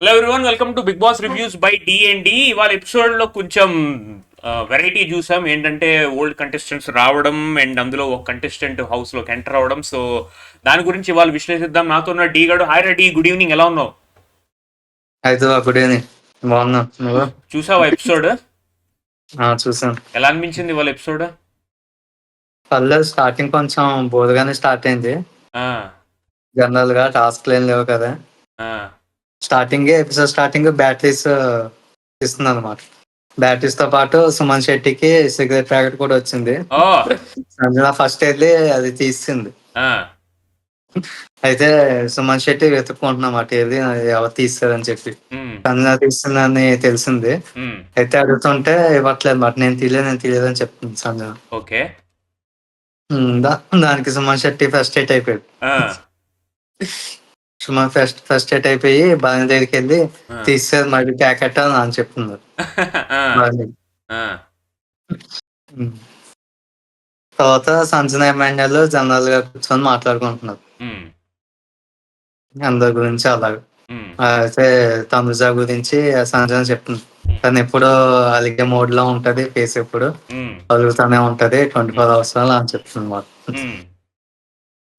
Hello everyone, welcome to Bigg Boss reviews by D. ఇవాళ episode లో కొంచెం variety చూసాం. ఏంటంటే ఓల్డ్ కంటెస్టెంట్స్ రావడం అండ్ అందులో ఒక కంటెస్టెంట్ హౌస్ లోకి ఎంటర్ అవడం. సో దాని గురించి ఇవాళ విశ్లేషిద్దాం. నాతో ఉన్న డి గడు. హాయ్ రెడ్డి, గుడ్ ఈవినింగ్, ఎలా ఉన్నావు? అయితే గుడ్ ఈవినింగ్, బాగున్నా. నువ్వు చూసావా ఎపిసోడ్? చూసాను. ఎలా అనిపించింది ఇవాళ ఎపిసోడ్? పర్లేదు, స్టార్టింగ్ కొంచెం బోరుగానే స్టార్ట్ అయింది. ఆ, జనరల్ గా టాస్క్ ఏం లేవు కదా. ఆ, ఎపిసోడ్ స్టార్టింగ్ బ్యాటరీస్ ఇస్తుంది అనమాట. బ్యాటరీస్ తో పాటు సుమన్ శెట్టికి సిగరెట్ ప్యాకెట్ కూడా వచ్చింది. ఓ, సంజన ఫస్ట్ వెళ్ళి అది తీసింది. ఆ, అయితే సుమన్ శెట్టి వెతుక్కుంటున్నమాట, ఏది ఎవరు తీస్తారని చెప్పి. ఉమ్, సంజన తీస్తుందని తెలిసింది. ఉమ్, అయితే అడుగుతుంటే ఇవ్వట్లేదు మాట, నేను తీయలేదు అని చెప్తుంది సంజన. ఓకే, దానికి సుమన్ శెట్టి ఫస్ట్ ఎయిట్ అయిపోయాడు. ఆ, సుమన్ ఫస్ట్ ఎయిట్ అయిపోయి బాగా దగ్గరికి వెళ్ళి ఆ, తీసేది మరి ప్యాకెట్ అని చెప్తున్నారు. ఆ, బాగా ఆ, తర్వాత సంజన ఎమ్మెల్యేలు జనరల్ గా కూర్చొని మాట్లాడుకుంటున్నారు ఉమ్, అందరి గురించి అలాగా. ఉమ్, అయితే తనుజ గురించి సంజన చెప్తుంది. తను ఎప్పుడు అలిగే మోడ్ లో ఉంటది, ఫేస్ ఎప్పుడు ఉమ్, అలుగుతానే ఉంటది 24 hours అని చెప్తుంది మాట.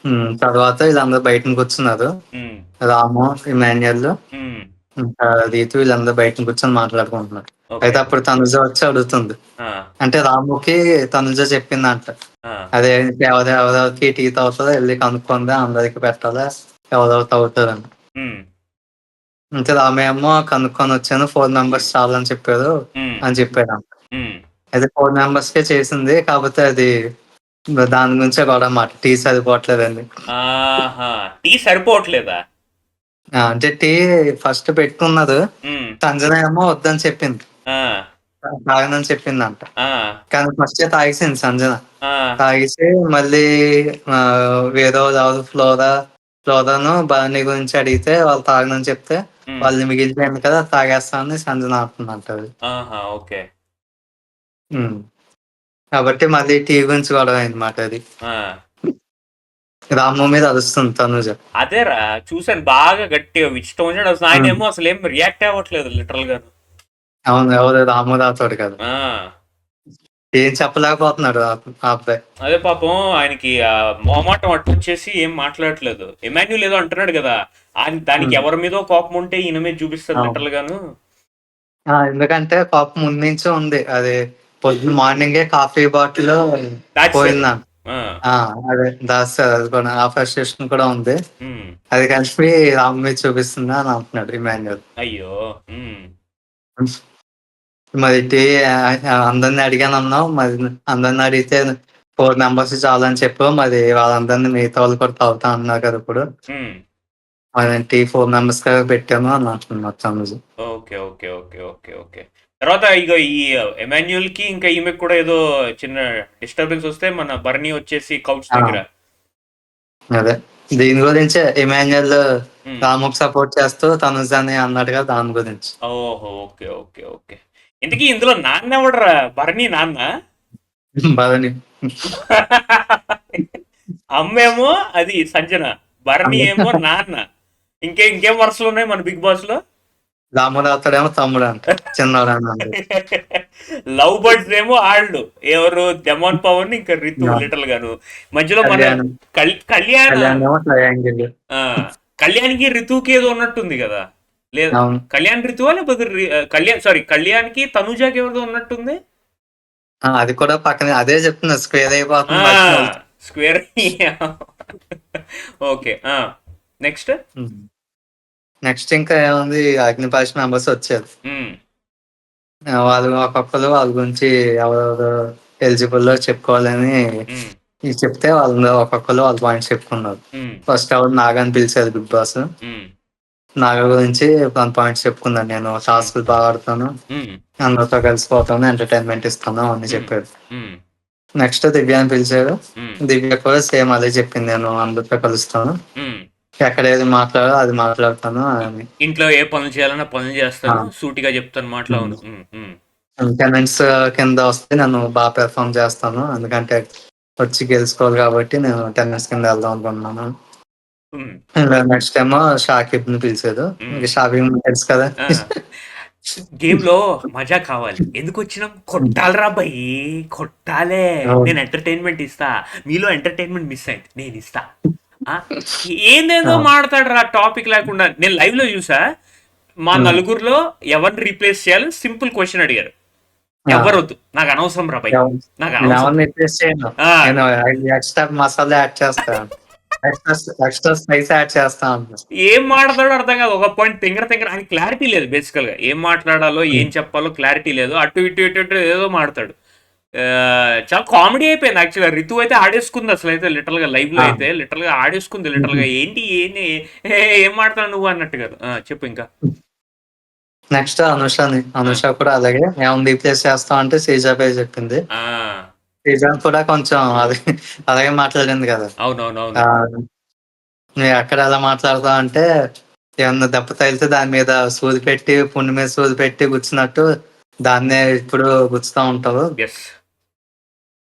ఉమ్, తర్వాత వీళ్ళందరూ బయటకు కూర్చున్నారు. ఉమ్, రాము, ఇమాన్యుయల్, ఉమ్, ఇంకా రీతు, వీళ్ళందరూ బయటకు కూర్చొని మాట్లాడుకుంటున్నారు. ఓకే, అయితే అప్పుడు తనుజ వచ్చి అడుగుతుంది. ఆ, అంటే రాముకి తనుజ చెప్పిందంట, ఆ, అదే ఎవరెవరికి టీ తాగుతుందో వెళ్ళి కనుక్కుందా, అందరికి పెట్టాలా, ఎవరెవరు తాగుతారని. ఉమ్, అంటే రామయ్యమ్మ కనుక్కొని వచ్చాను, 4 members చాలని చెప్పారు ఉమ్, అని చెప్పాడు. ఉమ్. అయితే 4 members కే చేసింది, కాకపోతే అది దాని గురించే గొడవ మాట, టీ సరిపోవట్లేదండి. ఆహా! టీ సరిపోవట్లేదా? అంటే టీ ఫస్ట్ పెట్టుకున్నది, హ్మ్. సంజన ఏమో వద్దని చెప్పింది, ఆ! తాగనని చెప్పిందంట. ఆ! కానీ ఫస్ట్ తాగేసింది సంజన. ఆ! తాగేసి మళ్ళీ వేరే వాళ్ళు ఎవరు ఫ్లోరాను భరణి గురించి అడిగితే వాళ్ళు తాగనని చెప్తే, హ్మ్. వాళ్ళు మిగిలిపోయింది కదా తాగేస్తానని సంజన అంటుందంట అది. ఆహా! ఓకే. ఉమ్. కాబట్టి మళ్ళీ టీ గురించి గొడవ అయిందన్నమాట అది. ఆ! రాము మీద అరుస్తుంది తనుజ. అదేరా, చూసాను బాగా గట్టిగా ఇష్టం వచ్చినట్టు అసలు ఉమ్. ఆయనేమో అసలేం రియాక్ట్ అవ్వట్లేదు లిటరల్‌గాను. అవును, ఎవరు రాము రాతోడు కదా, ఆ! ఏం చెప్పలేకపోతున్నాడు ఆ అబ్బాయి. అదే పాపం ఆయనకి మొహమాటం అడ్డొచ్చేసి ఏం మాట్లాడట్లేదు. ఎమాన్యూల్ ఏదో అంటున్నాడు గదా! దానికి ఉమ్. ఎవరి మీదో కోపం ఉంటే ఈయన మీద చూపిస్తాడు అవును. లిటరల్‌గాను. ఎందుకంటే కోపం ముందు నుంచే ఉంది అది. పొద్దున్న మార్నింగే కాఫీ బాటిల్ దాచేసాడు. పోయిందంట. ఆ! ఆ! అదే దాస్తారు, అది కూడా ఆ ఫ్రస్ట్రేషన్ కూడా ఉంది. హ్మ్. అది కలిపి రాము మీద చూపిస్తుందా అని అంటున్నాడు ఇమాన్యుయల్. అయ్యో! హ్మ్. మరి అందరిని అడిగానన్నావు, మరి అందరిని అడిగితే 4 members చాలని చెప్పావు, మరి వాళ్ళందరినీ మిగతా వాళ్ళు కూడా తాగుతా అన్నారు కదా ఇప్పుడు. హ్మ్. మరి టీ 4 members పెట్టాను అని అంటున్నారు తనుజు. Okay. Okay. Okay. Okay. Okay. తర్వాత ఇగ ఈ ఎమాన్యూల్‌కి ఇంకా ఈమెకి కూడా ఏదో చిన్న డిస్టర్బెన్స్ వస్తే మన బర్నీ వచ్చేసి కౌచ్ ఆ! దగ్గర. అదే. దీని గురించే ఇమాన్యుయల్ హ్మ్. రాముకి సపోర్ట్ చేస్తూ తనుజని అన్నాడుగా, దాని గురించి. ఓహో! ఓకే. ఓకే. ఓకే. ఇంతకీ ఇందులో నాన్నెవడురా? బర్నీ నాన్న? భరణి. అమ్మేమో అది సంజన. బర్నీ ఏమో నాన్న. ఇంకేం వరుసలున్నాయి మన బిగ్ బాస్‌లో? రాముడు అవుతాడేమో తమ్ముడంట, చిన్నోడని అన్నాడు. లవ్ బర్డ్స్ ఏమో ఆళ్ళు ఎవరు దెమాన్ పవన్ ఇంకా రితు ఆ! లిటిల్ గాను మధ్యలో మన కళ్యాణ్. కళ్యాణ కళ్యాణ్ ఏమో ట్రయాంగిల్. ఆ, కళ్యాణ్కి రితుకి ఏదో ఉన్నట్టుంది కదా. లేదు, అవును. కళ్యాణ్ రితువా లేకపోతే కళ్యాణ్, సారీ, కళ్యాణ్కి తనుజాకి ఎవరిదో ఉన్నట్టుంది. అది కూడా పక్కనే, అదే చెప్తున్నా, స్క్వేర్ ఆ, అయిపోతుంది మధ్యలో. స్క్వేర్. ఓకే. నెక్స్ట్. నెక్స్ట్ ఇంకా ఏముంది, అగ్నిపాష్ మెంబర్స్ వచ్చారు. ఉమ్, వాళ్ళు ఒక్కొక్కరు వాళ్ళ గురించి ఎవరెవరు ఎలిజిబుల్ చెప్పుకోవాలని ఉమ్, ఇది చెప్తే, వాళ్ళు ఒక్కొక్కరు వాళ్ళ పాయింట్స్ చెప్పుకున్నారు. ఉమ్, ఫస్ట్ ఎవరు నాగాని పిలిచారు బిగ్ బాస్. ఉమ్, నాగ గురించి కొన్ని పాయింట్స్ చెప్పుకున్నాను, నేను ఉమ్, టాస్క్లు బాగా ఆడుతాను, ఉమ్, అందరితో కలిసిపోతాను, ఎంటర్టైన్మెంట్ ఇస్తాను అని ఉమ్, చెప్పారు. ఉమ్, నెక్స్ట్ దివ్యాని పిలిచారు. ఉమ్, దివ్య కూడా సేమ్ అదే చెప్పింది, నేను అందరితో కలుస్తాను, ఉమ్. ఎక్కడ ఏది మాట్లాడో అది మాట్లాడతాను అని. ఇంట్లో ఏ పనులు చేయాలన్నా పనులు చేస్తాను, సూటిగా చెప్తాను మాటలు. అవును. టెనెంట్స్ కింద వస్తే నేను బాగా పెర్ఫామ్ చేస్తాను, ఎందుకంటే వచ్చి గెలుచుకోవాలి కాబట్టి నేను టెనెంట్స్ కింద వెళ్దాం అనుకుంటున్నాను. హ్మ్. నెక్స్ట్ ఏమో షాకిబ్‌ని పిలిచారు. హ్మ్. ఇంక షాకిబ్ తెలుసు కదా! ఆ! గేమ్‌లో మజా కావాలి. ఎందుకొచ్చినాం? హ్మ్. కొట్టాలిరా బయ్! కొట్టాలే. అవును. నేను ఎంటర్‌టైన్‌మెంట్ ఇస్తా. మీలో ఎంటర్‌టైన్‌మెంట్ మిస్ అయింది. నేనిస్తా. ఆ! ఏందేందో అవును. మాడతాడురా టాపిక్ లేకుండా. నేను లైవ్‌లో చూసా. మా హ్మ్. నలుగురిలో ఎవరిని రీప్లేస్ చేయాలి సింపుల్ క్వెషన్ అడిగారు. ఆ! ఎవ్వరొద్దు. నాకు అనవసరం రా బయ్. ఎవ నాకు అనవసరం. నేనెవరిని రిప్లేస్ చేయను. ఆ! నేను ఎక్స్‌ట్రా మసాలా యాడ్ చేస్తా. ఎక్స్‌ట్రా స్పైస్ యాడ్ చేస్తా అన్నా. ఏం మాట్లాడాడో అర్థం కాదు. ఒక పాయింట్ తింగర తింగర ఆయనకి క్లారిటీ లేదు బేసికల్‌గా. ఏం మాట్లాడాలో, హ్మ్. ఏం చెప్పాలో క్లారిటీ లేదు. అటు ఇటు ఇటు ఇటు ఏదేదో మాడతాడు. చాలా కామెడీ అయిపోయింది యాక్చువల్‌గా. రితు అయితే ఆడేసుకుంది అసలైతే లిటరల్‌గా లైవ్‌లో ఆ! అయితే లిటరల్‌గా ఆడేసుకుంది హుహు. లిటరల్‌గా. ఏంటి ఏంది ఏం మాట్లాడుతున్నావు నువ్వు అన్నట్టుగా. ఆ! చెప్పు ఇంకా. నెక్స్ట్ అనుషని. ఆ! అనుష కూడా అలాగే ఏమన్నా రీప్లేస్ చేస్తావా అంటే శ్రీజ పేరు చెప్పింది. ఆ! శ్రీజ కూడా కొంచెం అది అలాగే మాట్లాడింది కదా! అవునవునవును. ఆహ్, నువ్వెక్కడ ఎలా మాట్లాడతావు అంటే ఏమన్నా దెబ్బ తగిలితే దాని మీద సూది పెట్టి పుండు మీద సూది పెట్టి గుచ్చినట్టు దాన్నే ఎప్పుడు గుచ్చుతా ఉంటావు యెస్.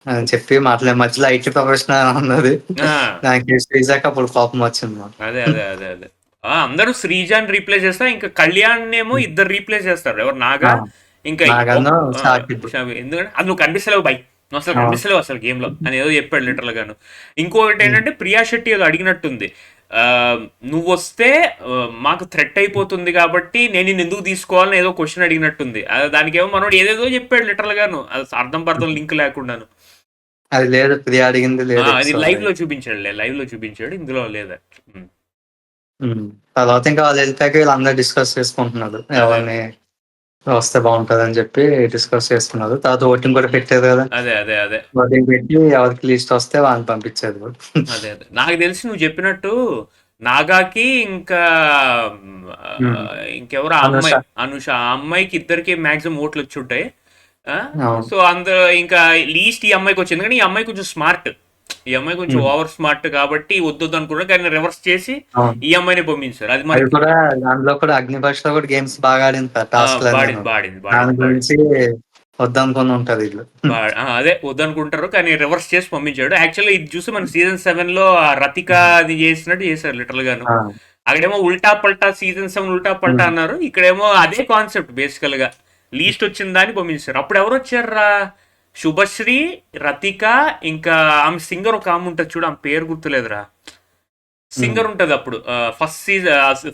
అని చెప్పి మధ్యలో ఐటీ ప్రొఫెషనల్ అన్నది. ఆ! దానికి శ్రీజకి అప్పుడు కోపం వచ్చింది మాట. అదే. ఆ! అందరూ శ్రీజాని రీప్లేస్ చేస్తారు. ఇంకా కళ్యాణ్‌నేమో ఇద్దరు రీప్లేస్ చేస్తారు. ఎవరు ఆ! నాగా ఇంకా నాగను, సాకిబ్. ఎందుకంటే అది నువ్వు కనిపిస్తలేవు బై. నువ్వు అసలు అవును. కనిపిస్తలేవు అసలు గేమ్‌లో అని ఏదో చెప్పాడు లిటరల్‌గాను. ఇంకొకటి హ్మ్. ఏంటంటే ప్రియా శెట్టి ఏదో అడిగినట్టుంది. నువ్వొస్తే మాకు థ్రెట్ అయిపోతుంది కాబట్టి నేను నిన్నెందుకు తీసుకోవాలని ఏదో క్వెషన్ అడిగినట్టుంది. దానికేమో మనోడు ఏదేదో చెప్పాడు లిటరల్‌గాను. అది అర్థం పర్థం లింక్ లేకుండాను. అది లేదు. ప్రియ అడిగింది ఆ! లేదు అది ఎపిసోడ్‌లో. లైవ్‌లో చూపించాడులే. లైవ్‌లో చూపించాడు. ఇందులో లేదు. హ్మ్. హ్మ్. తర్వాత ఇంకా వాళ్ళెళ్ళిపోయాక వీళ్ళందరూ డిస్కస్ చేసుకుంటున్నారు. అదే. ఎవరిని వస్తే బావుంటదని చెప్పి డిస్కస్ చేసుకున్నారు. తర్వాత ఓటింగ్ కూడా పెట్టారు కదా! అదే. ఓటింగ్ పెట్టి ఎవరికి లీస్ట్ వస్తే వాళ్ళని పంపించారు. అదే. నాకు తెలిసి నువ్వు చెప్పినట్టు నాగాకి ఇంకా హ్మ్. ఇంకెవరు ఆ అనుష. అమ్మాయి అనుష. ఆ అమ్మాయికి ఇద్దరికి మాక్సిమం ఓట్లు వచ్చుంటాయి. ఆ? అవును. సో అందరూ ఇంకా లీస్ట్ ఈ అమ్మాయికి వచ్చింది కానీ ఈ అమ్మాయి కొంచెం స్మార్ట్. ఈ అమ్మాయి కొంచెం హ్మ్. ఓవర్ స్మార్ట్ కాబట్టి వద్దొద్దు అనుకున్నారు కానీ రివర్స్ చేసి అవును. ఈ అమ్మాయిని పంపించారు. అది అది మనకి కూడా దాంట్లో కూడా అగ్నిపరీక్షలో కూడా గేమ్స్ బాగా ఆడింది టాస్క్‌లన్నీను. దాని బాడింది. గురించి వద్దనుకుని ఉంటది ఈళ్ళు. అదే వద్దనుకుంటారు కానీ రివర్స్ చేసి పంపించాడు. యాక్చువల్‌గా ఇది చూసి మనకి సీజన్ 7లో రతిక అది చేసినట్టు చేశారు లిటరల్ గాను. ఆ! అక్కడేమో ఉల్టా పల్టా సీజన్ 7 ఉల్టా పల్టా హ్మ్. అన్నారు. ఇక్కడేమో అదే కాన్సెప్ట్ బేసికల్ గా లీస్ట్ వచ్చిన దాన్ని పంపించారు. అప్పుడు ఎవరు వచ్చారా? శుభశ్రీ, రతిక, ఇంకా ఆమె సింగర్ ఒక ఆమె ఉంటుంది చూడు, ఆమె పేరు గుర్తులేదురా. హ్మ్. సింగర్ ఉంటది అప్పుడు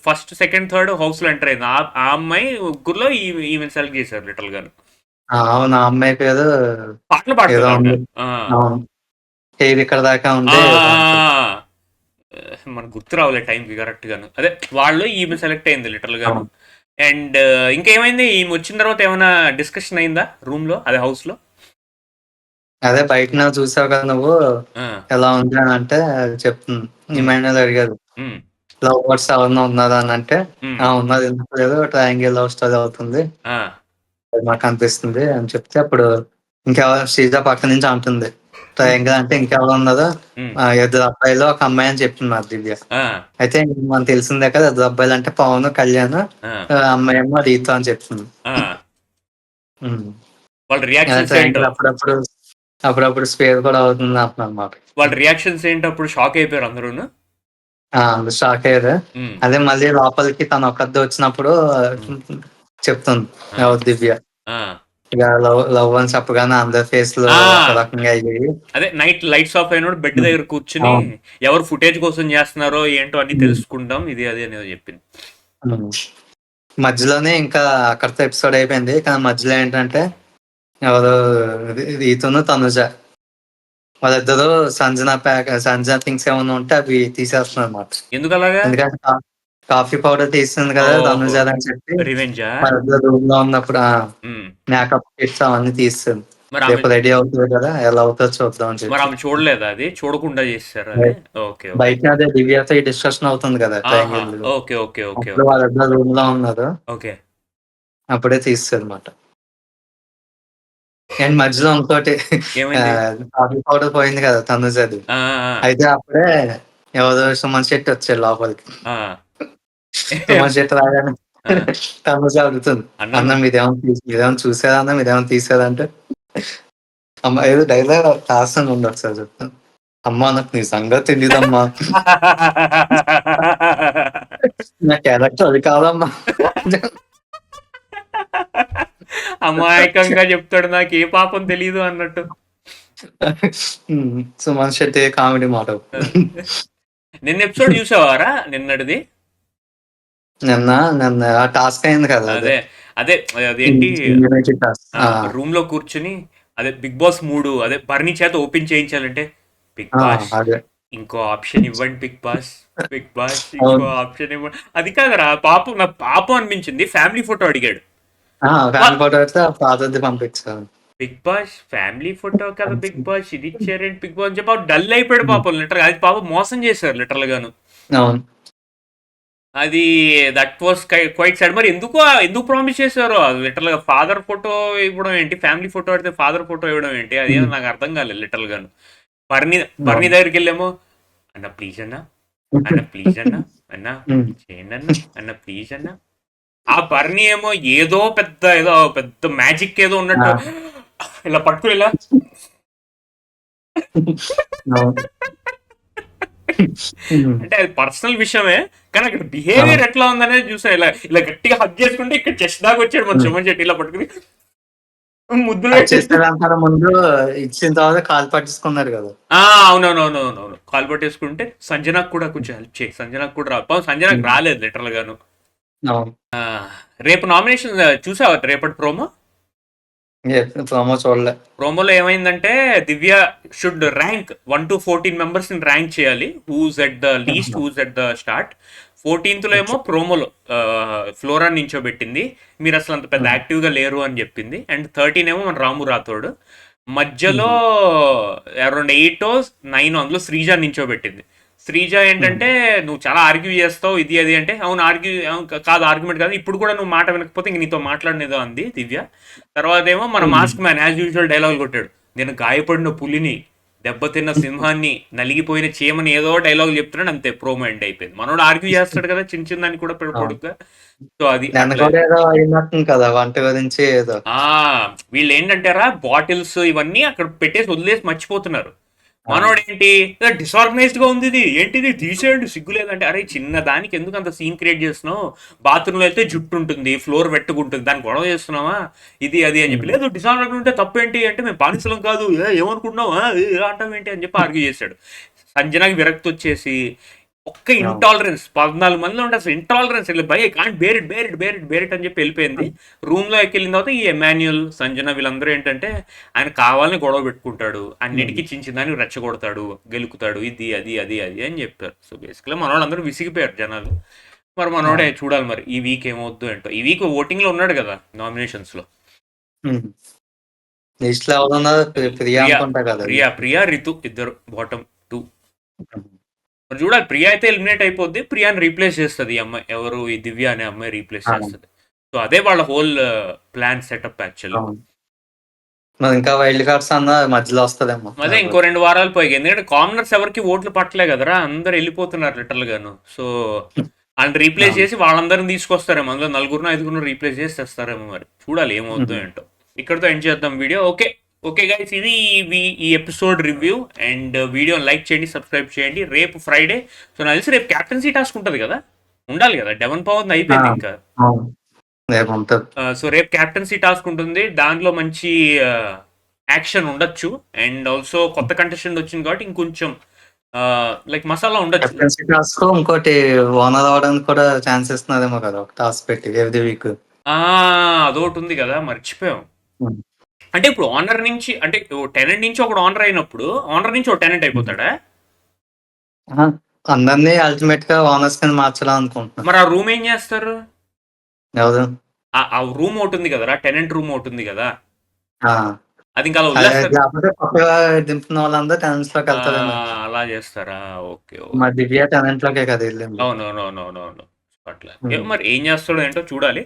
ఫస్ట్ సెకండ్ థర్డ్ హౌస్ లో ఎంటర్ అయింది. ఆ అమ్మాయి ముగ్గురులో ఈమెను సెలెక్ట్ చేశారు లిటరల్ గాను. ఆ! అవును. ఆ అమ్మాయి పేరు పాటలు ఏదో పాడుతుంది ఆవిడ. ఉంది. ఆ, అవును. హెయిర్ ఇక్కడ దాకా ఆ, ఉండి ఏదో ఉంటది. మనకు గుర్తు రావులే టైంకి కరెక్ట్ గాను. అదే వాళ్ళు ఈమె సెలెక్ట్ అయింది లిటరల్ గాను. అవును. అండ్ ఇంకేమైంది ఈమె వచ్చిన తర్వాత ఏమైనా డిస్కషన్ అయిందా రూమ్ లో అదే హౌస్ లో? అదే బయటన చూసావు కదా నువ్వు ఆ, ఎలా ఉంది అనంటే చెప్తుంది. ఉమ్, ఇమాన్యుయల్ అడిగారు. ఉమ్, లవ్ బర్డ్స్ ఎవరైనా ఉన్నారా అనంటే, ఉమ్, ఆ! ఉన్నది ఎందుకు లేదు ట్రయాంగిల్ లవ్ స్టోరీ అవుతుంది. ఆ, అది మాకనిపిస్తుంది అని చెప్తే అప్పుడు శ్రీజ పక్క నుంచి అంటుంది. ఉమ్, ట్రయాంగిల్ అంటే ఇంకెవరు ఉన్నారు? ఉమ్, ఇద్దరు అబ్బాయిలు, ఒక అమ్మాయి అని చెప్తుంది మరి దివ్య. ఆ, అయితే మనకు తెలిసిందే కదా! ఇద్దరు అబ్బాయిలంటే పవన్, కళ్యాణ్ ఆ, అమ్మాయేమో రీతు అని చెప్తుంది. ఆ. హ్మ్. వాళ్ళ అలా రియాక్షన్స్ ఏంటో ట్రయాంగిల్ అప్పుడప్పుడు స్క్వేర్ కూడా అవుతుంది అంటున్నారన్నమాట. వాళ్ళ రియాక్షన్స్ ఏంటో అప్పుడు షాక్ అయిపోయారు అందరూను. ఆ! అందరూ షాక్ అయ్యారు. ఉమ్, అదే మళ్ళీ లోపలికి తనొక్కతే వచ్చినప్పుడు ఉమ్, చెప్తుంది. ఆ, ఎవరు దివ్య. ఆ, ఇక లవ్ లవ్ అని చెప్పగానే అందరి ఫేస్‌లు ఆ. ఒక రకంగా అయ్యాయి. అదే నైట్ లైట్స్ ఆఫ్ అయినప్పుడు బెడ్ హ్మ్. దగ్గర కూర్చుని అవును. ఎవరు ఫుటేజ్ కోసం చేస్తున్నారో ఏంటో అన్ని హ్మ్. తెలుసుకుంటాం ఇది అది అనేది చెప్పింది. హ్మ్. మధ్యలోనే ఇంకా అక్కడితో ఎపిసోడ్ అయిపోయింది. కానీ మధ్యలో ఏంటంటే ఎవరు రీతూను, తనుజ వాళ్ళిద్దరూ సంజన థింగ్స్ ఏమన్నా ఉంటే అవి తీసేస్తున్నారన్నమాట. ఎందుకు అలాగా? ఎందుకంటే కాఫీ పౌడర్ తీసింది కదా! ఓహో! తనుజ అని చెప్పి రివెంజా? వాళ్ళిద్దరు రూమ్‌లో ఉన్నప్పుడు హ్మ్. మేకప్ కిట్స్ అవన్నీ తీసేసాను. మరి ఆమె రేపు రెడీ అవుతది కదా! ఎలా అవుతదో చూద్దాం అని చెప్పి. చూడలేదా అది? చూడకుండా చేసేసారా బయ అది? ఓకే. బయట అదే దివ్యతో ఈ డిస్కషన్ అవుతుంది కదా! ఆహా! ట్రయాంగిల్. అప్పుడు ఓకే. వాళ్ళిద్దరు రూమ్‌లో ఉన్నారు. ఓకే. అప్పుడే తీసేసారన్నమాట. అండ్ మధ్యలో ఇంకోటి ఏమైంది? కాఫీ పౌడర్ పోయింది కదా! తనుజది. ఆ! అయితే అప్పుడే ఎవరు సుమన్ శెట్టి వచ్చారు లోపలికి. ఆ! సుమన్ శెట్టి రాగానే ఆ! తనుజ అడుగుతుంది. అన్నం "అన్న మీరేమైనా చూసారా అన్న? మీరేమైనా తీసారా?" అంటే అమ్మ ఏదో డైలాగ్ రాస్తాను ఉండు ఒకసారి చెప్తాను. అమ్మా నాకు నీ సంగతి తెలీదమ్మా. నా క్యారెక్టర్ అది కాదమ్మా. అమాయకంగా చెప్తాడు, నాకు ఏ పాపం తెలీదు అన్నట్టు. సుమన్ శెట్టి కామెడీ మాట. నిన్న ఎపిసోడ్ చూసావారా నిన్నటిది? నిన్న నిన్న ఆ టాస్క్ అయింది కదా అదే. అదే అదే అదేంటి టాస్క్. రూమ్ లో కూర్చుని అదే బిగ్ బాస్ 3 అదే బర్నీ చేత ఓపెన్ చేయించాలంటే, బిగ్ బాస్ అదే ఇంకో ఆప్షన్ ఇవ్వండి, బిగ్ బాస్ బిగ్ బాస్ ఇంకో ఆప్షన్ ఇవ్వండి. అది కాదురా పాపం, నాకు పాపం అనిపించింది. ఫ్యామిలీ ఫోటో అడిగాడు. ఫ్యాన్ ఫోటో అయితే పాతది పంపించాను. బిగ్ బాస్ ఫ్యామిలీ ఫోటో కదా బిగ్ బాస్, ఇది ఇచ్చారేంటి బిగ్ బాస్ అని చెప్పి డల్ అయిపోయాడు పాపం. లిటర్ అది పాపం మోసం చేశారు లిటరల్ గాను. అవును. అది దట్ వాస్ క్వైట్ సాడ్. మరి ఎందుకు ఎందుకు ప్రామిస్ చేశారో లిటరల్ గా ఫాదర్ ఫోటో ఇవ్వడం ఏంటి, ఫ్యామిలీ ఫోటో అడితే ఫాదర్ ఫోటో ఇవ్వడం ఏంటి, అది నాకు అర్థం కాలేదు లిటరల్ గాను. బర్నీ బర్నీ దగ్గరికి వెళ్ళామో, అన్న ప్లీజ్ అన్న, అన్న ప్లీజ్ అన్న, అన్న చేయండి అన్న, అన్న ప్లీజ్ అన్న. ఆ బర్నీ ఏమో ఏదో పెద్ద మ్యాజిక్ ఏదో ఉన్నట్టు ఇలా పట్టుకుని ఇలా అంటే అది పర్సనల్ విషయమే, కానీ అక్కడ బిహేవియర్ ఎట్లా ఉందనేది చూసా. ఇలా ఇలా గట్టిగా హగ్ చేసుకుంటే ఇక్కడ చెస్ట్ దాకా వచ్చాడు మన సుమన్ శెట్టి, ఇలా పట్టుకుని ముద్దులు చేసేదానికన్నా ముందు ఇచ్చిన తర్వాత కాలు పట్టించుకున్నారు కదా. అవునవునవునవునవును, కాల్ పట్టేసుకుంటే సంజనాకు కూడా కొంచెం హెల్ప్ చేయి, సంజనాకు కూడా సంజనాకు రాలేదు లిటరల్ గాను. అవును. రేపు నామినేషన్ చూసావా రేపటి ప్రోమో? ప్రోమో చూడలే. ప్రోమోలో ఏమైందంటే Divya should rank 1 to 14 members ని ర్యాంక్ చేయాలి, who's at the least, who's at the start. 14th లో ఏమో ప్రోమోలో ఫ్లోరా నించోబెట్టింది, మీరు అసలు అంత పెద్ద యాక్టివ్ గా లేరు అని చెప్పింది. అండ్ 13 ఏమో మన రాము రాథోడ్. మధ్యలో అరౌండ్ 8 or 9 అందులో శ్రీజ నించోబెట్టింది. శ్రీజ ఏంటంటే నువ్వు చాలా ఆర్గ్యూ చేస్తావు ఇది అది అంటే, అవును ఆర్గ్యూ కాదు, ఆర్గ్యుమెంట్ కాదు, ఇప్పుడు కూడా నువ్వు మాట వినకపోతే ఇంక నీతో మాట్లాడినేదో అంది దివ్య. తర్వాత ఏమో మన mask man as usual dialogue కొట్టాడు, నేను గాయపడిన పులిని, దెబ్బతిన్న సింహాన్ని, నలిగిపోయిన చీమని, ఏదో డైలాగ్ చెప్తున్నాడు, అంతే ప్రోమో ఎండ్ అయిపోయింది. మనోడు ఆర్గ్యూ చేస్తాడు కదా చిన్న చిన్నదాన్ని కూడా పొడుగ్గా. సో అది కదా వంట గురించి ఏదో. వీళ్ళు ఏంటంటారా బాటిల్స్ ఇవన్నీ అక్కడ పెట్టేసి వదిలేసి మర్చిపోతున్నారు. మనోడు ఏంటి డిసార్గనైజ్డ్ గా ఉంది, ఇది ఏంటిది తీసేయండి సిగ్గు లేదంటే, అరే చిన్న దానికి ఎందుకు అంత సీన్ క్రియేట్ చేస్తున్నావు, బాత్రూమ్ లో వెళ్తే జుట్టు ఉంటుంది, ఫ్లోర్ వెట్టుకుంటుంది, దాన్ని గొడవ చేస్తున్నావా ఇది అది అని చెప్పి. లేదు డిసార్గనైజ్డ్ ఉంటే తప్పేంటి అంటే, మేము బానిసలం కాదు ఏమనుకుంటున్నావా అంటాం ఏంటి అని చెప్పి ఆర్గ్యూ చేశాడు. సంజనాకి విరక్తి వచ్చేసి ఒక్క ఇంటాలరెన్స్ 14 మందిలో ఉంటే అసలు ఇంటాలరెన్స్ బై కాంట్ బేరిట్ అని చెప్పి వెళ్ళిపోయింది. రూమ్ లో వెళ్ళిన తర్వాత ఈ ఎమాన్యుల్, సంజన వీళ్ళందరూ ఏంటంటే ఆయన కావాలని గొడవ పెట్టుకుంటాడు, అన్నిటికీ చిన్నదాన్ని రెచ్చగొడతాడు, గెలుకుతాడు, ఇది అది అది అది అని చెప్పారు. సో బేసిక్గా మన వాళ్ళందరూ విసిగిపోయారు జనాలు. మరి మనోడే చూడాలి మరి ఈ వీక్ ఏమవుద్దు ఏంటో. ఈ వీక్ ఓటింగ్ లో ఉన్నాడు కదా నామినేషన్స్ లో. ప్రియా రితు ఇద్దరు బాటమ్ 2. మరి చూడాలి, ప్రియా అయితే ఎలిమినేట్ అయిపోద్ది, ప్రియాని రీప్లేస్ చేస్తుంది ఈ అమ్మాయి, ఎవరు ఈ దివ్య అనే అమ్మాయి రీప్లేస్ చేస్తుంది. సో అదే వాళ్ళ హోల్ ప్లాన్ సెటప్ యాక్చువల్లీ. ఇంకా వైల్డ్ కార్డ్స్ అన్న మధ్యలో వస్తుందేమో. అదే ఇంకో 2 వారాలు పోయి, ఎందుకంటే కామనర్స్ ఎవరికి ఓట్లు పట్టలే కదరా, అందరు వెళ్ళిపోతున్నారు లిటరల్ గాను. సో వాళ్ళని రీప్లేస్ చేసి వాళ్ళందరిని తీసుకొస్తారేమో, అందులో 4-5 రీప్లేస్ చేసి తెస్తారేమో. మరి చూడాలి ఏమవుతుందో ఏంటో. ఇక్కడతో ఎండ్ చేద్దాం వీడియో. ఓకే గైస్, ఇది ఈ ఎపిసోడ్ రివ్యూ. అండ్ వీడియోని లైక్ చేయండి, సబ్స్క్రైబ్ చేయండి. రేపు ఫ్రైడే, సో నాకు తెలిసి రేపు క్యాప్టెన్సీ టాస్క్ ఉంటుంది కదా, ఉండాలి కదా, డెవన్ పవన్ అయిపోయింది ఇంకా. సో రేపు క్యాప్టెన్సీ టాస్క్ ఉంటుంది, దాంట్లో మంచి యాక్షన్ ఉండొచ్చు. అండ్ ఆల్సో కొత్త కంటెస్టెంట్ వచ్చింది కాబట్టి ఇంకొంచెం లైక్ మసాలా ఉండొచ్చు. ఇంకోటి ఓనర్ అవడానికి కూడా ఛాన్స్ ఇస్తున్నారేమో కదా టాస్క్ పెట్టి ఎవ్రీ వీక్. అదొకటి ఉంది కదా, మర్చిపోయాం. అంటే ఇప్పుడు ఆనర్ నుంచి, అంటే టెనెంట్ నుంచి ఒకడు ఆనర్ అయినప్పుడు ఆనర్ నుంచి ఒక టెనెంట్ అయిపోతాడా? అందరినీ అల్టిమేట్ గా ఓనర్స్ కింద మార్చాలని అనుకుంటున్నాను. మరి ఆ రూమ్ ఏం చేస్తారు? ఎవరు? ఆ రూమ్ ఒకటి ఉంది కదరా, టెనెంట్ రూమ్ ఒకటి ఉంది కదా, అది ఇంకా అలా చేస్తారా? ఓకే, దివ్య టెనెంట్ లోకే కదా వెళ్ళింది. అవునవునవునవునవును, అట్లా. మరి ఏం చేస్తాడో ఏంటో చూడాలి.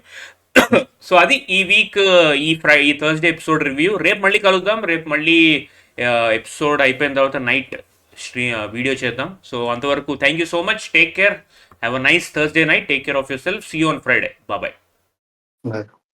సో అది ఈ వీక్ ఈ థర్స్డే ఎపిసోడ్ రివ్యూ. రేపు మళ్ళీ కలుద్దాం. రేపు మళ్ళీ ఎపిసోడ్ అయిపోయిన తర్వాత నైట్ వీడియో చేద్దాం. సో అంతవరకు thank you so much, take care, have a nice Thursday night, take care of yourself, see you on Friday, bye.